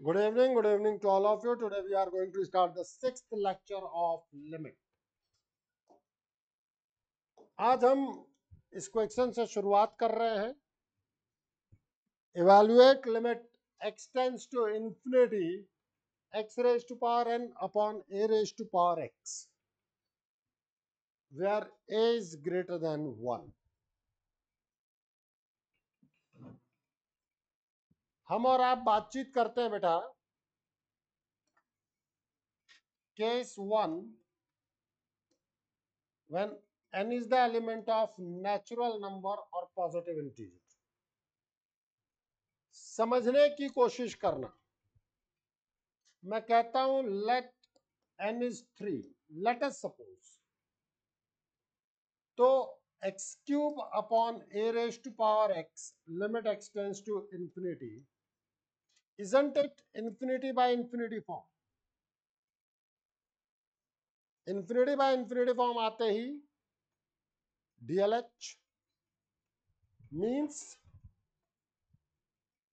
Good evening to all of you. Today we are going to start the sixth lecture of limit. आज हम इस question से शुरुआत कर रहे हैं. Evaluate limit x tends to infinity x raised to power n upon a raised to power x, where a is greater than 1. हम और आप बातचीत करते हैं बेटा. Case 1, when n is the element of natural number or positive integer. समझने की कोशिश करना. मैं कहता हूं let n is 3. Let us suppose तो x cube upon a raised to power x limit x tends to infinity. Isn't it infinity by infinity form? infinity by infinity form आते ही DLH means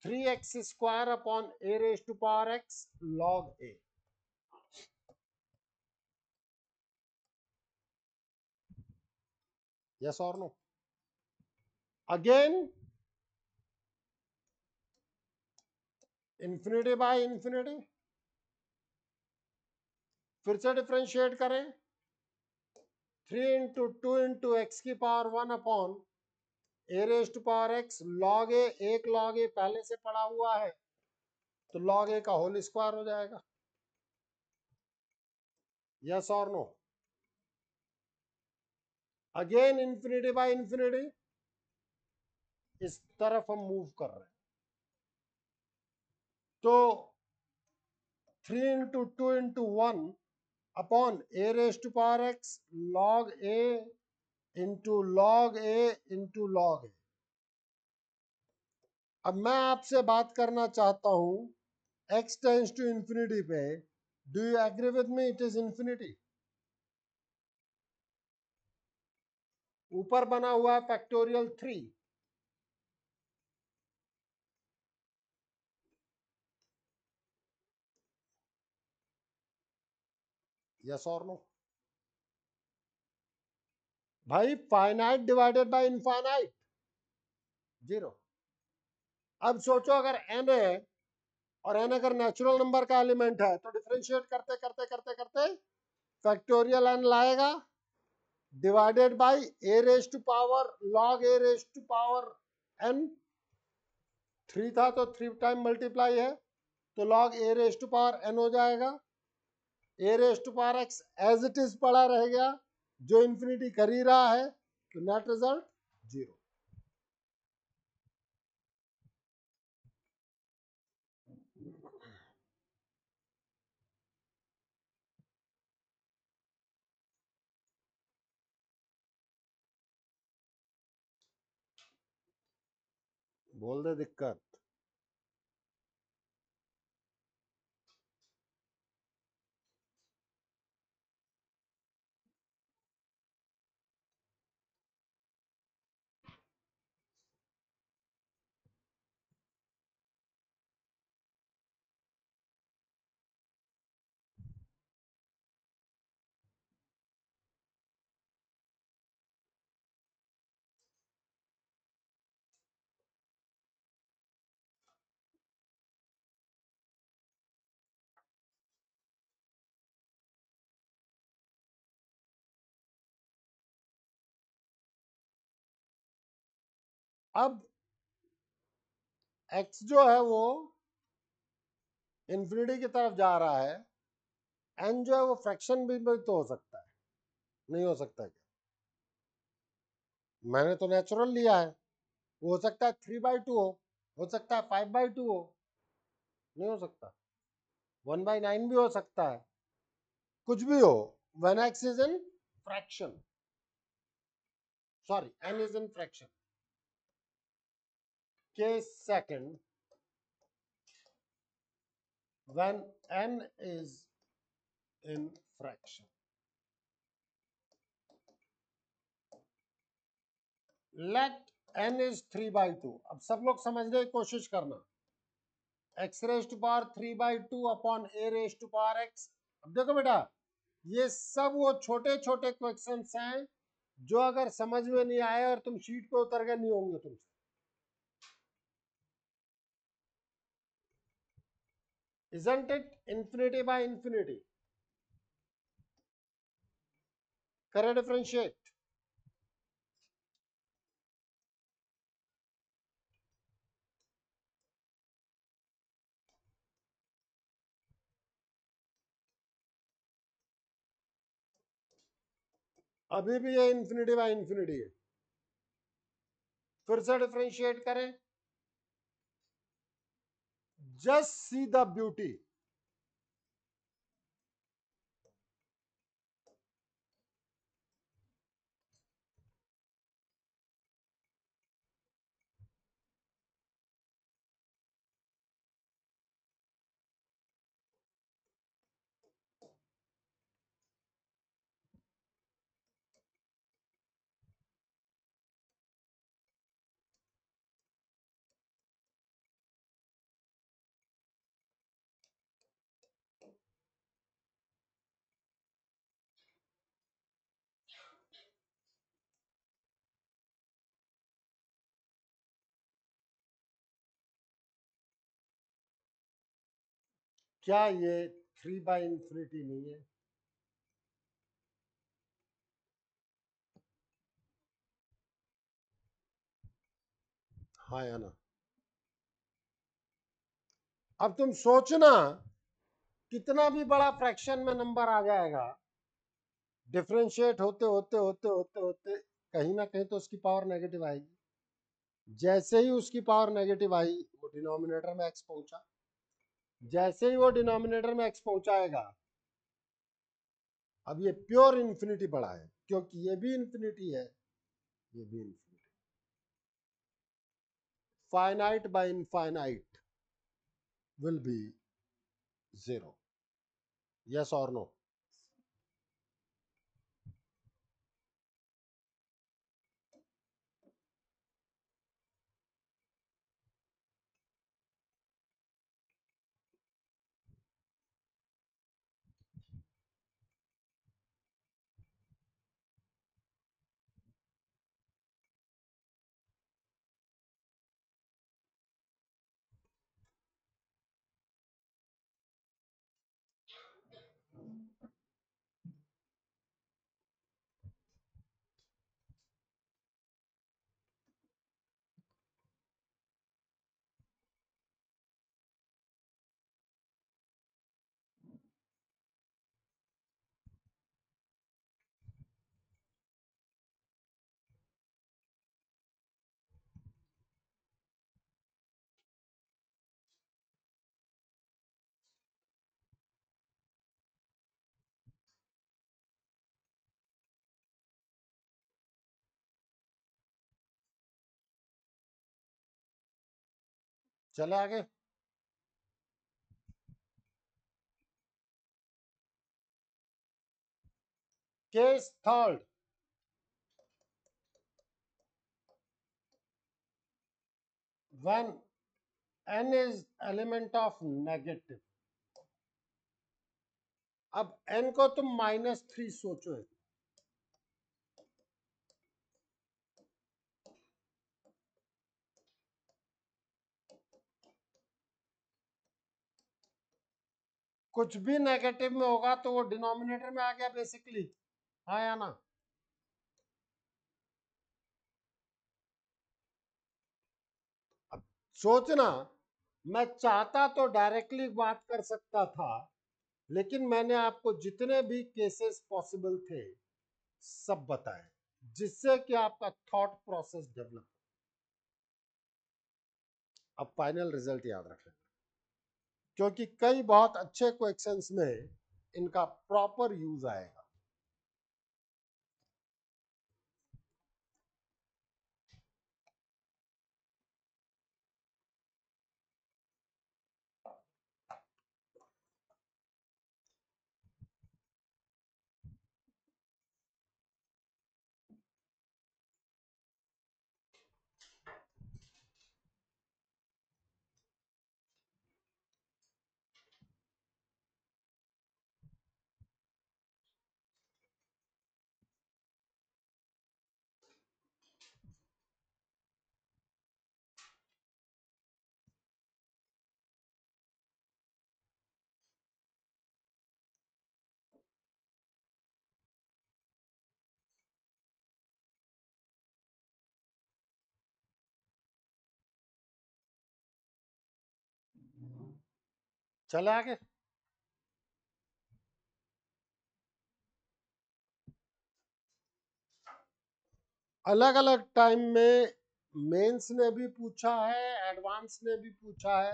3x square upon a raised to power x log a. Yes or no? Again, infinity by infinity. फिर से differentiate करें. 3 into 2 into x की power 1 upon a raised to power x log a. एक log a पहले से पड़ा हुआ है तो log a का होल स्क्वायर हो जाएगा. यस और no? Again infinity by infinity. इस तरफ हम मूव कर रहे हैं तो 3 into 2 into 1 upon a raised to power x log a into log a into log a. अब मैं आपसे बात करना चाहता हूं x टेंड्स टू इंफिनिटी पे. Do you agree with me it is infinity? ऊपर बना हुआ है फैक्टोरियल 3. यस और नो? भाई फाइनाइट डिवाइडेड बाय इनफाइनाइट 0. अब सोचो अगर n है और n अगर नेचुरल नंबर का एलिमेंट है तो डिफरेंशिएट करते करते करते करते फैक्टोरियल n लाएगा divided by a raise to power log a raise to power n. 3 था तो 3 टाइम मल्टीप्लाई है तो log a raise to power n हो जाएगा. a raise to power x as it is पड़ा रह गया जो इंफिनिटी कर ही रहा है तो नेट रिजल्ट 0. बोल दे दिक्कत. अब x जो है वो इंफिनिटी की तरफ जा रहा है. n जो है वो फ्रैक्शन भी तो हो सकता है. नहीं हो सकता क्या? मैंने तो नेचुरल लिया है. वो हो सकता है 3/2 हो सकता है 5/2 हो. नहीं हो सकता. 1/9 भी हो सकता है. कुछ भी हो when x is in fraction. Sorry, n is in fraction. Case second, when n is in fraction. Let n is 3/2. अब सब लोग समझने की कोशिश करना. X raise to power 3/2 upon a raise to power x. अब देखो बेटा, ये सब वो छोटे छोटे क्वेश्चंस हैं जो अगर समझ में नहीं आए और तुम शीट पे उतर गए नहीं होंगे तुमसे। Isn't it infinity by infinity? करे डिफरेंशिएट। अभी भी ये इंफिनिटी बाय इंफिनिटी है। फिर से डिफरेंशिएट करें। Just see the beauty. क्या ये 3 बाय इंफिनिटी नहीं है? हाँ या ना? अब तुम सोचना, कितना भी बड़ा फ्रैक्शन में नंबर आ जाएगा, डिफरेंशिएट होते होते होते होते होते कहीं ना कहीं तो उसकी पावर नेगेटिव आएगी। जैसे ही उसकी पावर नेगेटिव आई, वो डिनोमिनेटर में एक्स पहुंचा। जैसे ही वो डिनोमिनेटर में एक्स पहुंचाएगा, अब ये प्योर इंफिनिटी बड़ा है, क्योंकि ये भी इंफिनिटी है, ये भी infinity. Finite by infinite will be zero. Yes और नो? चले आगे। Case third, when n is element of negative। अब n को तुम -3 सोचो है। कुछ भी नेगेटिव में होगा तो वो डिनोमिनेटर में आ गया बेसिकली। हाँ या ना? अब सोचना, मैं चाहता तो डायरेक्टली बात कर सकता था, लेकिन मैंने आपको जितने भी केसेस पॉसिबल थे सब बताए, जिससे कि आपका थॉट प्रोसेस डेवलप। अब फाइनल रिजल्ट याद रखें, क्योंकि कई बहुत अच्छे क्वेश्चंस में इनका प्रॉपर यूज आएगा। चले आगे। अलग अलग टाइम में मेंस ने भी पूछा है, एडवांस ने भी पूछा है।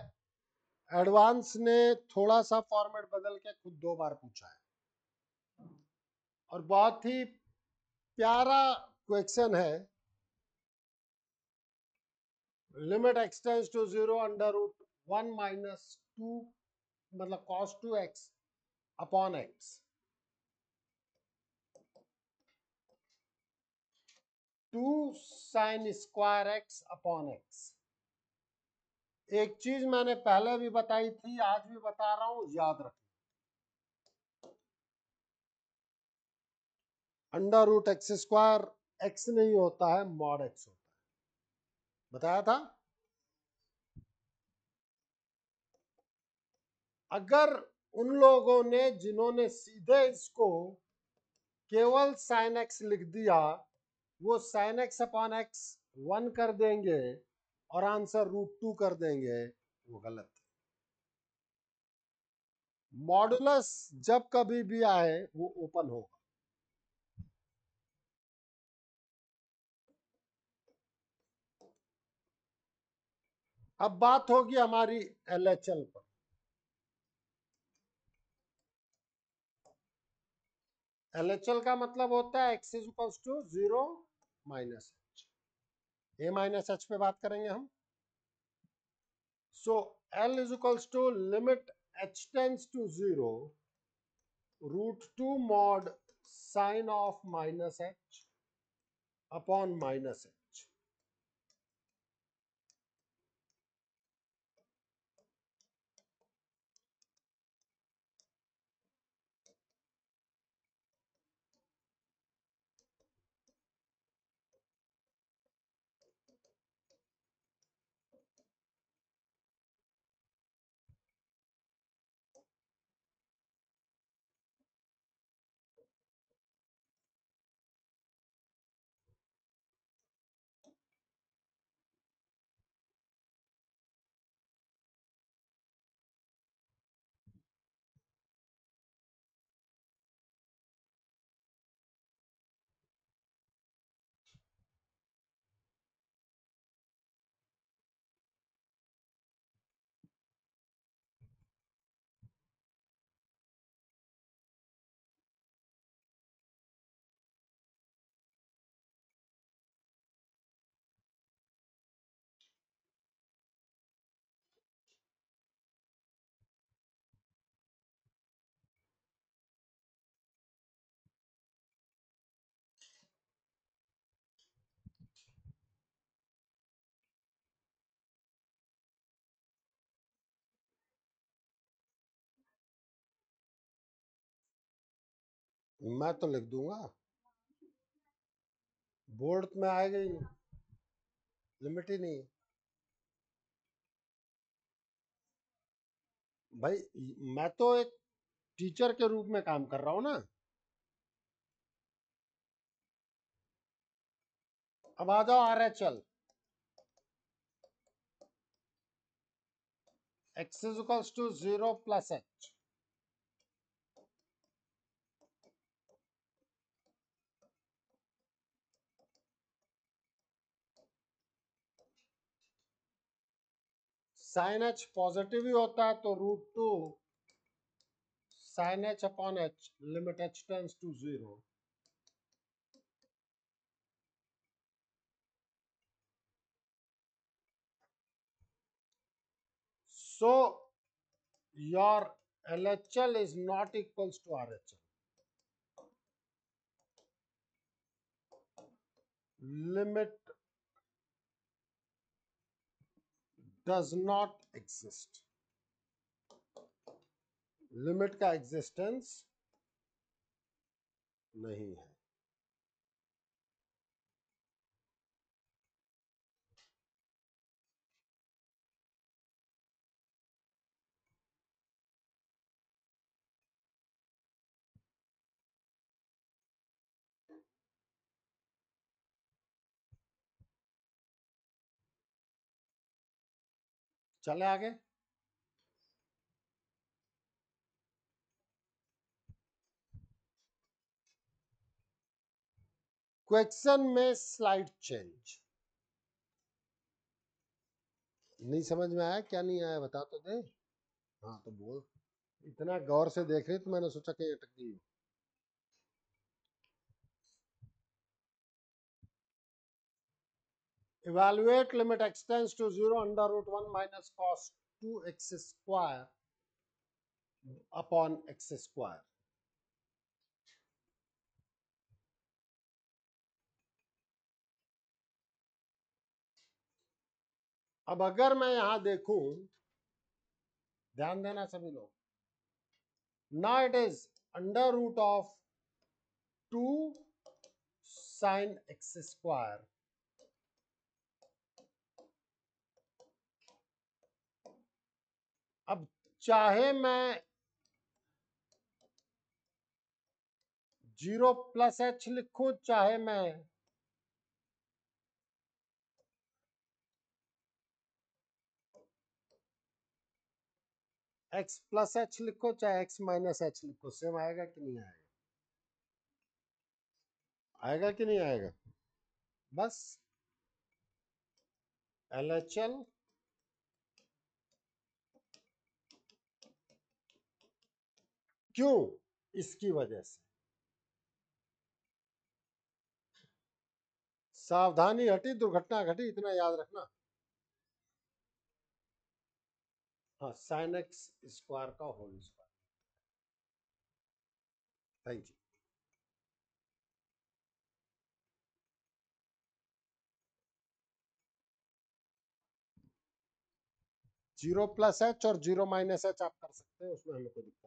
एडवांस ने थोड़ा सा फॉर्मेट बदल के खुद 2 बार पूछा है और बहुत ही प्यारा क्वेश्चन है। Limit x tends to 0 under root 1 minus 2 मतलब cos 2x upon x, 2 sin square x upon x। एक चीज मैंने पहले भी बताई थी, आज भी बता रहा हूं, याद रखें। Under root x square x नहीं होता है, मॉड x होता है, बताया था। अगर उन लोगों ने जिन्होंने सीधे इसको केवल साइन एक्स लिख दिया, वो साइन एक्स अपॉन एक्स 1 कर देंगे और आंसर रूट 2 कर देंगे, वो गलत है। मॉडुलस जब कभी भी आए वो ओपन होगा। अब बात होगी हमारी एलएचएल पर। एलएचएल का मतलब होता है x is equals to 0 minus h. A minus h पे बात करेंगे हम। So l is equals to limit h tends to 0 root 2 mod sine of minus h upon minus h. मैं तो लिख दूंगा, बोर्ड में आएगा ही नहीं, लिमिट ही नहीं। भाई मैं तो एक टीचर के रूप में काम कर रहा हूं ना। अब आ जाओ R H L. X is equals to 0 plus h. Sine h positive ही होता है तो root 2 sine h upon h limit h tends to 0। So your LHL is not equals to RHL. Limit does not exist. Limit का existence नहीं है। चले आगे। Question में स्लाइड चेंज। नहीं समझ में आया? क्या नहीं आया बता तो दे। हाँ तो बोल, इतना गौर से देख रही तो मैंने सोचा कहीं अटक गई हो। Evaluate limit x tends to 0 under root 1 minus cos 2x square upon x square। अब अगर मैं यहां देखूं, ध्यान देना सभी लोग, now it is under root of 2 sin x square अब चाहे मैं 0 प्लस एच लिखूं, चाहे मैं x प्लस एच लिखो, चाहे x माइनस एच लिखो, सेम आएगा कि नहीं आएगा? आएगा कि नहीं आएगा? बस LHL क्यों? इसकी वजह से। सावधानी हटी, दुर्घटना घटी, इतना याद रखना। हाँ, साइन एक्स स्क्वायर का whole square. Thank you. Zero plus h और 0 माइनस एच आप कर सकते हैं, उसमें हमें कोई दिक्कत।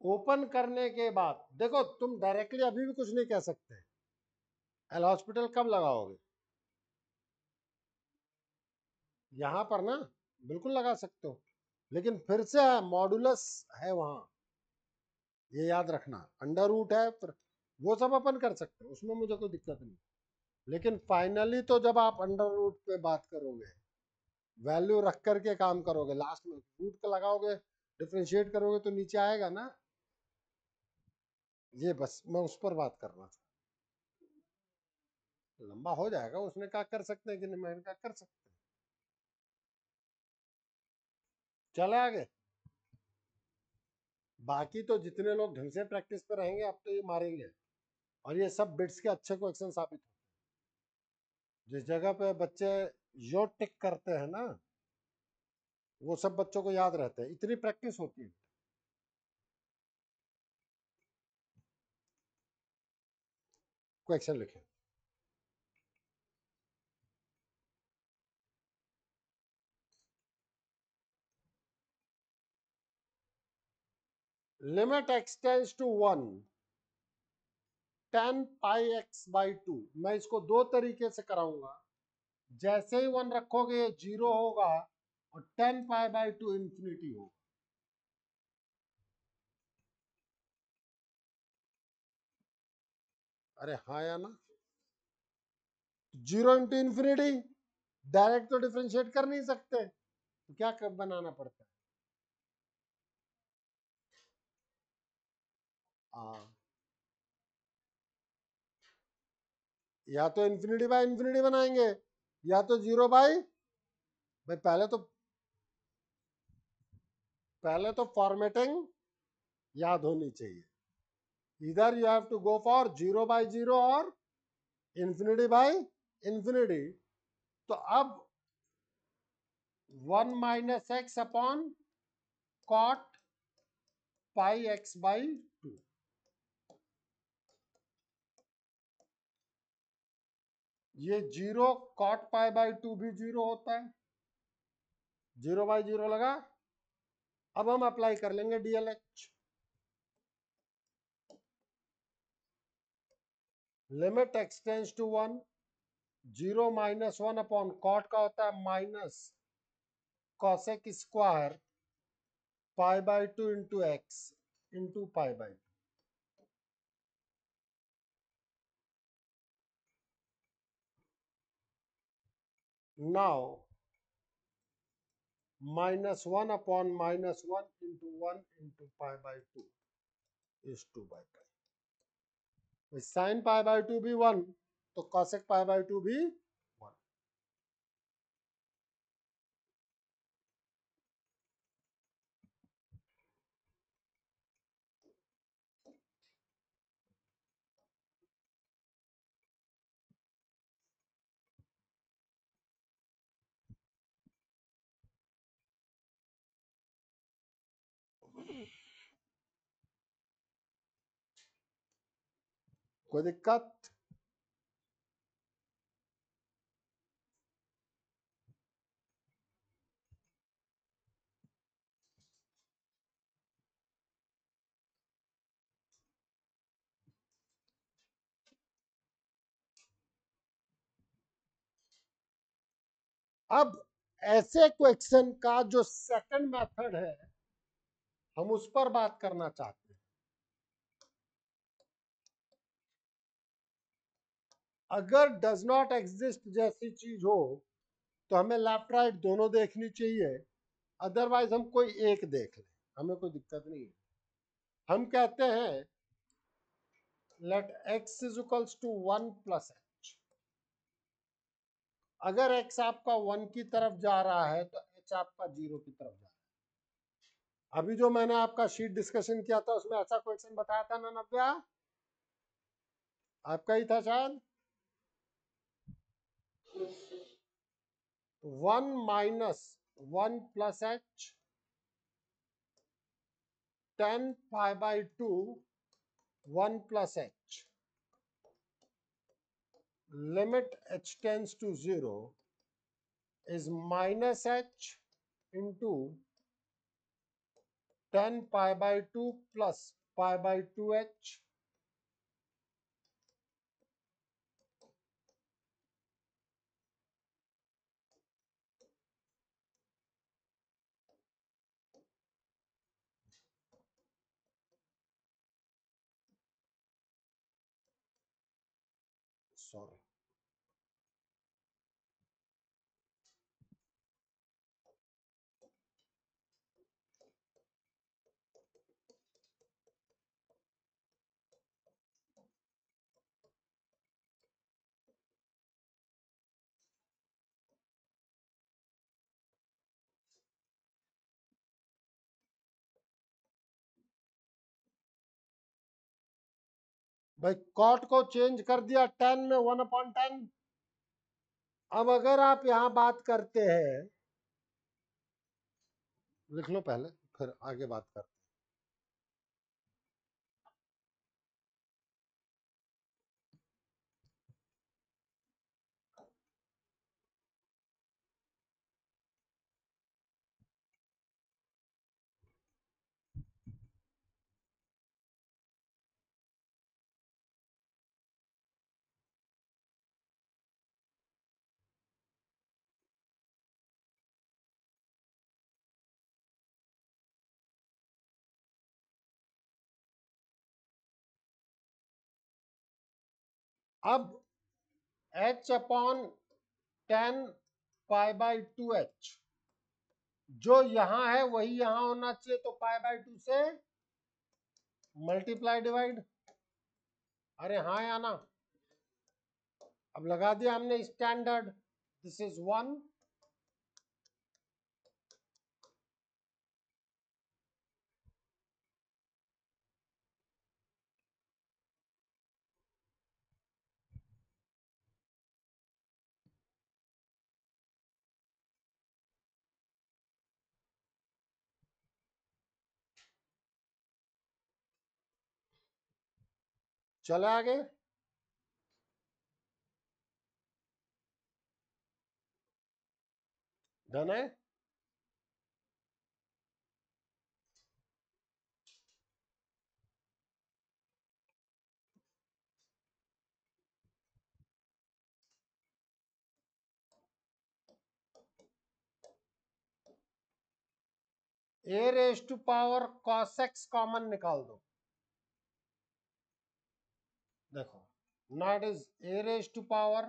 ओपन करने के बाद देखो, तुम डायरेक्टली अभी भी कुछ नहीं कह सकते। एल हॉस्पिटल कब लगाओगे? यहां पर ना, बिल्कुल लगा सकते हो, लेकिन फिर से मॉडुलस है वहां, ये याद रखना। अंडर रूट है, फिर वो सब अपन कर सकते हैं, उसमें मुझे कोई दिक्कत नहीं। लेकिन फाइनली तो जब आप अंडर रूट पे बात करोगे, वैल्यू रख करके काम करोगे, लास्ट में रूट का लगाओगे, डिफरेंशिएट करोगे तो नीचे आएगा ना। ये बस मैं उस पर बात कर रहा था। लंबा हो जाएगा, उसने क्या कर सकते हैं कि नहीं, मैंने क्या कर सकते हैं। चले आगे। बाकी तो जितने लोग ढंग से प्रैक्टिस पे रहेंगे अब तो ये मारेंगे, और ये सब बिट्स के अच्छे क्वेश्चन साबित होते हैं। जिस जगह पे बच्चे यो टिक करते हैं ना, वो सब बच्चों को याद रहते हैं, इतनी प्रैक्टिस होती है। क्वेश्चन लिखें। Limit x tends to 1 10 pi x by 2। मैं इसको दो तरीके से कराऊंगा। जैसे ही 1 रखोगे 0 होगा, और 10 पाई बाई 2 इंफिनिटी होगा। अरे हाँ या ना? 0 इंटू इंफिनिटी, डायरेक्ट तो डिफरेंशिएट कर नहीं सकते, तो क्या कब बनाना पड़ता है? हाँ, या तो इंफिनिटी बाय इंफिनिटी बनाएंगे, या तो 0 बाई, भाई पहले तो फॉर्मेटिंग याद होनी चाहिए। इधर you have to go for 0 by 0 और इंफिनिटी बाई इंफिनिटी। तो अब 1 minus x upon cot pi x by 2। ये 0 कॉट पाई बाई 2 भी 0 होता है, 0 बाई 0 लगा। अब हम अप्लाई कर लेंगे DLH. Limit x tends to 1, 0 minus 1 upon cot का होता है minus cosec square pi by 2 into x into pi by 2। Now minus 1 upon minus 1 into 1 into pi by 2 is 2 by pi. Sine pi by 2 भी 1, तो cosec pi by 2 भी 1। कोई दिक्कत? अब ऐसे क्वेश्चन का जो सेकंड मेथड है हम उस पर बात करना चाहते हैं। अगर डज नॉट एग्जिस्ट जैसी चीज हो तो हमें लेफ्ट राइट दोनों देखनी चाहिए, अदरवाइज हम कोई एक देख लें, हमें कोई दिक्कत नहीं है। हम कहते हैं let x is equals to 1 plus h। अगर x आपका 1 की तरफ जा रहा है तो h आपका 0 की तरफ जा रहा है। अभी जो मैंने आपका शीट डिस्कशन किया था उसमें ऐसा क्वेश्चन बताया था ना नव्या, आपका ही था शायद। 1 minus 1 plus h 10 pi by 2 1 plus h limit h tends to 0 is minus h into 10 pi by 2 plus pi by 2h sorry भाई कॉट को चेंज कर दिया 10 में 1/10। अब अगर आप यहां बात करते हैं, लिख लो पहले फिर आगे बात करते हैं। अब h upon 10 pi by 2h जो यहां है वही यहां होना चाहिए, तो पाई बाई 2 से मल्टीप्लाई डिवाइड। अरे हाँ या ना? अब लगा दिया हमने स्टैंडर्ड, दिस इज 1 चले आगे। डन है। A raise to power cos x common निकाल दो, देखो now it is a raised to power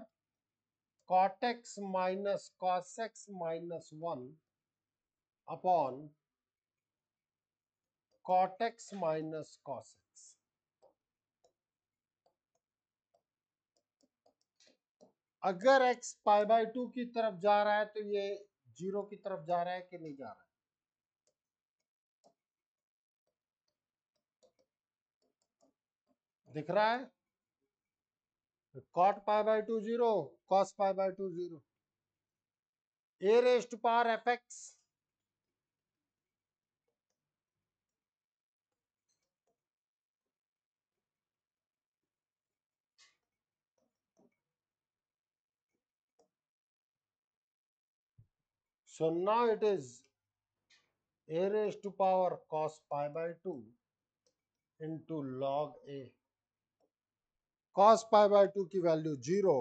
cot x minus cos x minus 1 upon cot x minus cos x। अगर x पाई बाय 2 की तरफ जा रहा है तो ये 0 की तरफ जा रहा है कि नहीं जा रहा है? दिख रहा है? cot pi by 2 0, cos pi by 2 0। a raised to power fx so now it is a raised to power cos pi by 2 into log a। cos pi by 2 की वैल्यू 0,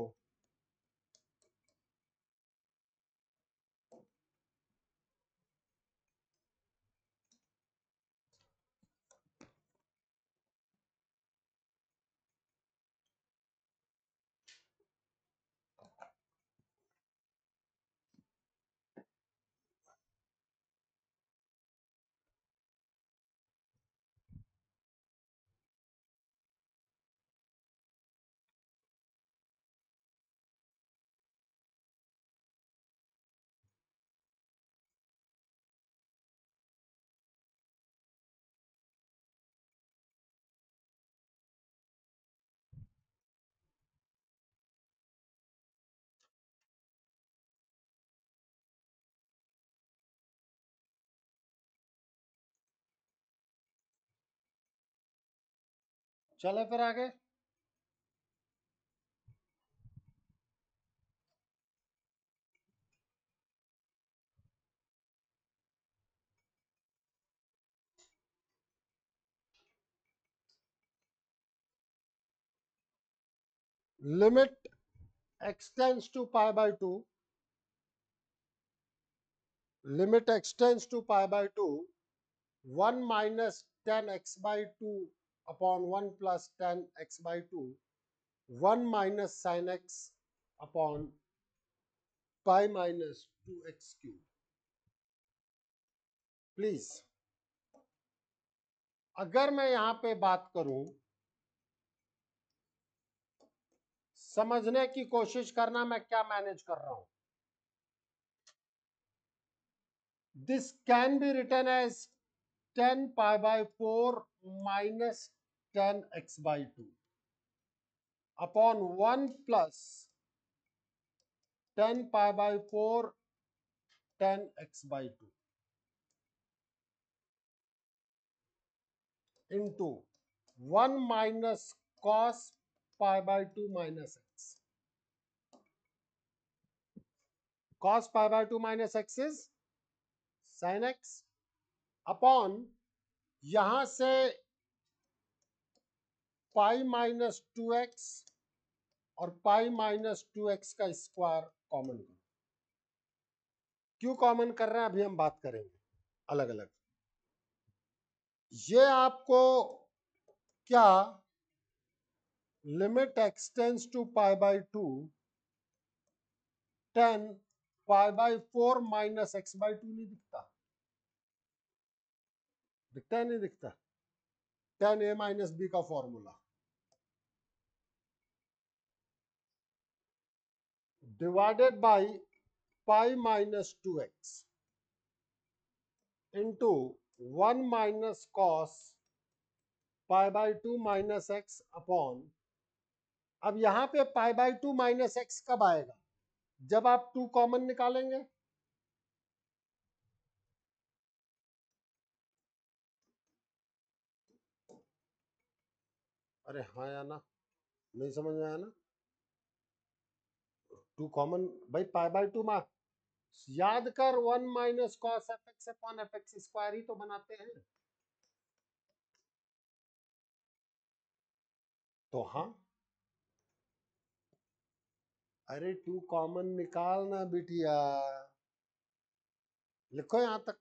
चले फिर आगे। Limit x tends to pi by 2, limit x tends to pi by 2 1 minus 10x by 2 upon 1 plus 10x by 2 1 minus sin x upon pi minus 2x cube। Please अगर मैं यहां पे बात करूं, समझने की कोशिश करना मैं क्या मैनेज कर रहा हूं। This can be written as 10 pi by 4 minus 10x by 2 upon 1 plus 10 pi by 4 10x by 2 into 1 minus cos pi by 2 minus x। cos pi by 2 minus x is sin x upon यहां से पाई minus 2x और पाई minus 2x का square common करो। क्यों common कर रहे हैं अभी हम बात करेंगे अलग अलग। ये आपको क्या limit x tends to pi by 2 10 pi by 4 minus x by 2 नहीं दिखता? दिखता है नहीं दिखता? 10a माइनस बी का formula divided by pi minus 2x into 1 minus cos pi by 2 minus x upon. अब यहां पे पाई बाय 2 माइनस एक्स कब आएगा? जब आप 2 कॉमन निकालेंगे। अरे हाँ या ना? नहीं समझ में आया ना? 2 कॉमन भाई पाई बाय 2 मा याद कर 1 minus cos f x upon f x square ही तो बनाते हैं। तो हाँ, अरे 2 कॉमन निकालना बिटिया, लिखो यहां तक।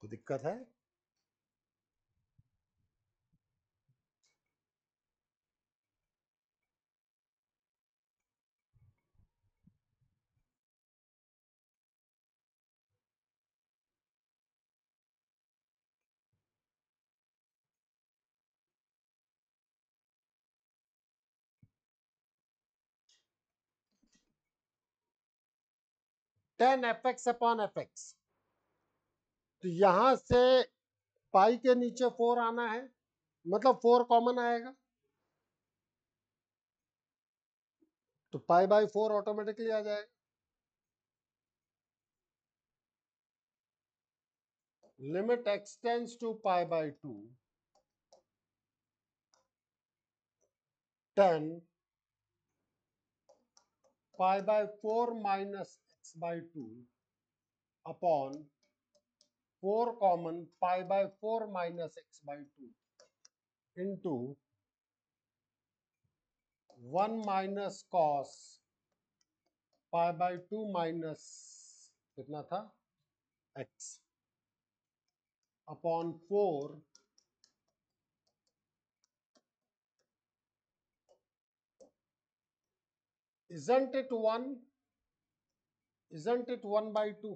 तो दिक्कत है। Ten F x upon f x, तो यहां से पाई के नीचे 4 आना है, मतलब 4 कॉमन आएगा, तो पाई बाई 4 ऑटोमेटिकली आ जाएगा। Limit x tends to pi by 2, 10 pi by 4 minus x by 2 upon 4 common pi by 4 minus x by 2 into 1 minus cos pi by 2 minus कितना था x upon 4 isn't it 1 by 2,